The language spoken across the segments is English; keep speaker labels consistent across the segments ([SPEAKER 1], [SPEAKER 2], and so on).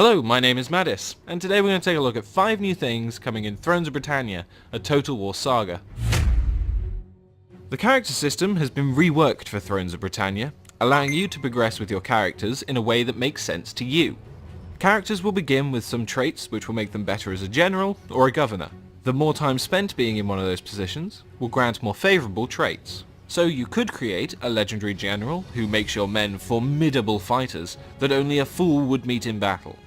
[SPEAKER 1] Hello, my name is Madis, and today we're going to take a look at 5 new things coming in Thrones of Britannia, a Total War saga. The character system has been reworked for Thrones of Britannia, allowing you to progress with your characters in a way that makes sense to you. Characters will begin with some traits which will make them better as a general or a governor. The more time spent being in one of those positions will grant more favourable traits. So you could create a legendary general who makes your men formidable fighters that only a fool would meet in battle.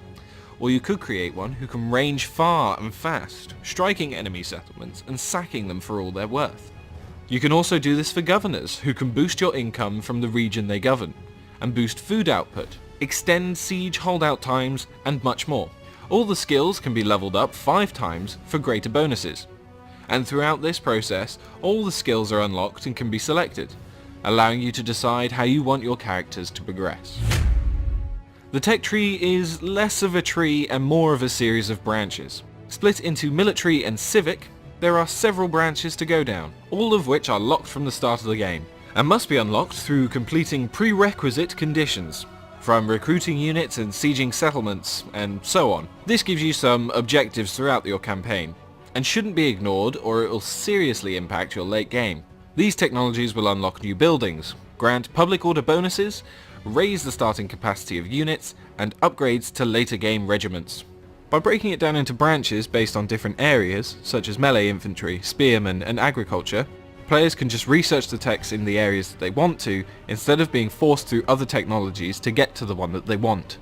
[SPEAKER 1] Or you could create one who can range far and fast, striking enemy settlements and sacking them for all they're worth. You can also do this for governors who can boost your income from the region they govern, and boost food output, extend siege holdout times, and much more. All the skills can be leveled up 5 times for greater bonuses. And throughout this process, all the skills are unlocked and can be selected, allowing you to decide how you want your characters to progress. The tech tree is less of a tree and more of a series of branches. Split into military and civic, there are several branches to go down, all of which are locked from the start of the game, and must be unlocked through completing prerequisite conditions, from recruiting units and sieging settlements, and so on. This gives you some objectives throughout your campaign, and shouldn't be ignored or it will seriously impact your late game. These technologies will unlock new buildings, grant public order bonuses, raise the starting capacity of units, and upgrades to later game regiments. By breaking it down into branches based on different areas, such as melee infantry, spearmen, and agriculture, players can just research the techs in the areas that they want to, instead of being forced through other technologies to get to the one that they want.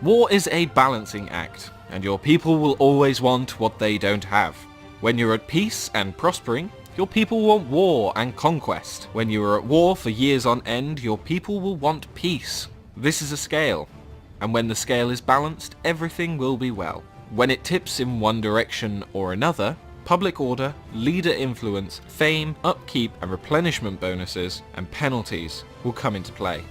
[SPEAKER 1] War is a balancing act, and your people will always want what they don't have. When you're at peace and prospering, your people want war and conquest. When you are at war for years on end, your people will want peace. This is a scale, and when the scale is balanced, everything will be well. When it tips in one direction or another, public order, leader influence, fame, upkeep and replenishment bonuses and penalties will come into play.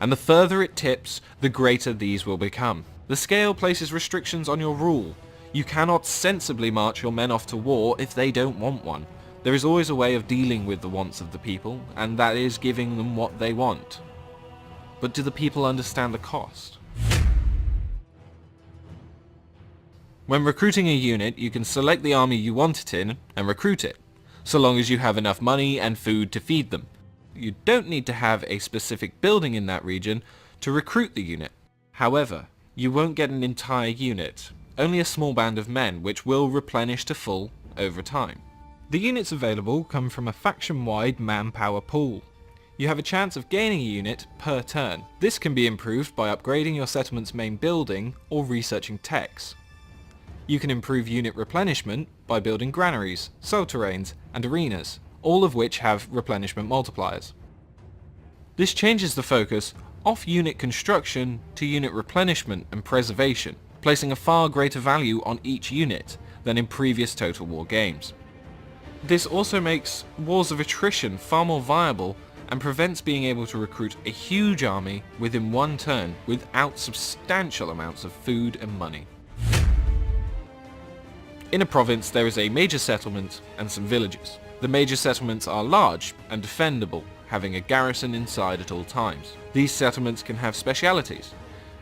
[SPEAKER 1] And the further it tips, the greater these will become. The scale places restrictions on your rule. You cannot sensibly march your men off to war if they don't want one. There is always a way of dealing with the wants of the people, and that is giving them what they want. But do the people understand the cost? When recruiting a unit, you can select the army you want it in and recruit it, so long as you have enough money and food to feed them. You don't need to have a specific building in that region to recruit the unit. However, you won't get an entire unit, only a small band of men which will replenish to full over time. The units available come from a faction-wide manpower pool. You have a chance of gaining a unit per turn. This can be improved by upgrading your settlement's main building or researching techs. You can improve unit replenishment by building granaries, subterranes, and arenas, all of which have replenishment multipliers. This changes the focus off unit construction to unit replenishment and preservation, placing a far greater value on each unit than in previous Total War games. This also makes wars of attrition far more viable and prevents being able to recruit a huge army within one turn without substantial amounts of food and money. In a province there is a major settlement and some villages. The major settlements are large and defendable, having a garrison inside at all times. These settlements can have specialities.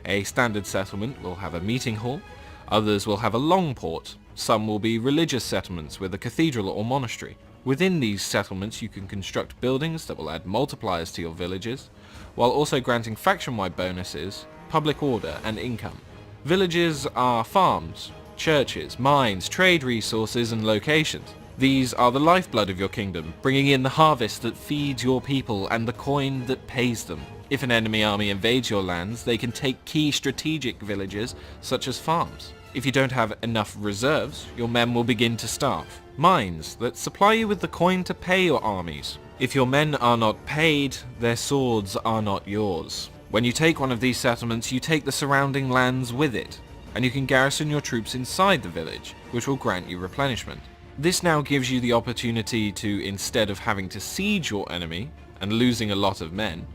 [SPEAKER 1] A standard settlement will have a meeting hall, others will have a long port, some will be religious settlements with a cathedral or monastery. Within these settlements you can construct buildings that will add multipliers to your villages, while also granting faction-wide bonuses, public order and income. Villages are farms, churches, mines, trade resources and locations. These are the lifeblood of your kingdom, bringing in the harvest that feeds your people and the coin that pays them. If an enemy army invades your lands, they can take key strategic villages such as farms. If you don't have enough reserves, your men will begin to starve. Mines that supply you with the coin to pay your armies. If your men are not paid, their swords are not yours. When you take one of these settlements, you take the surrounding lands with it, and you can garrison your troops inside the village, which will grant you replenishment. This now gives you the opportunity to, instead of having to siege your enemy and losing a lot of men,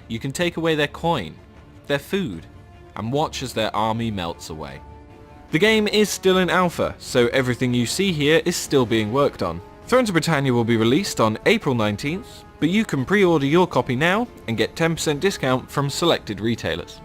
[SPEAKER 1] you can take away their coin, their food, and watch as their army melts away. The game is still in alpha, so everything you see here is still being worked on. Thrones of Britannia will be released on April 19th, but you can pre-order your copy now and get 10% discount from selected retailers.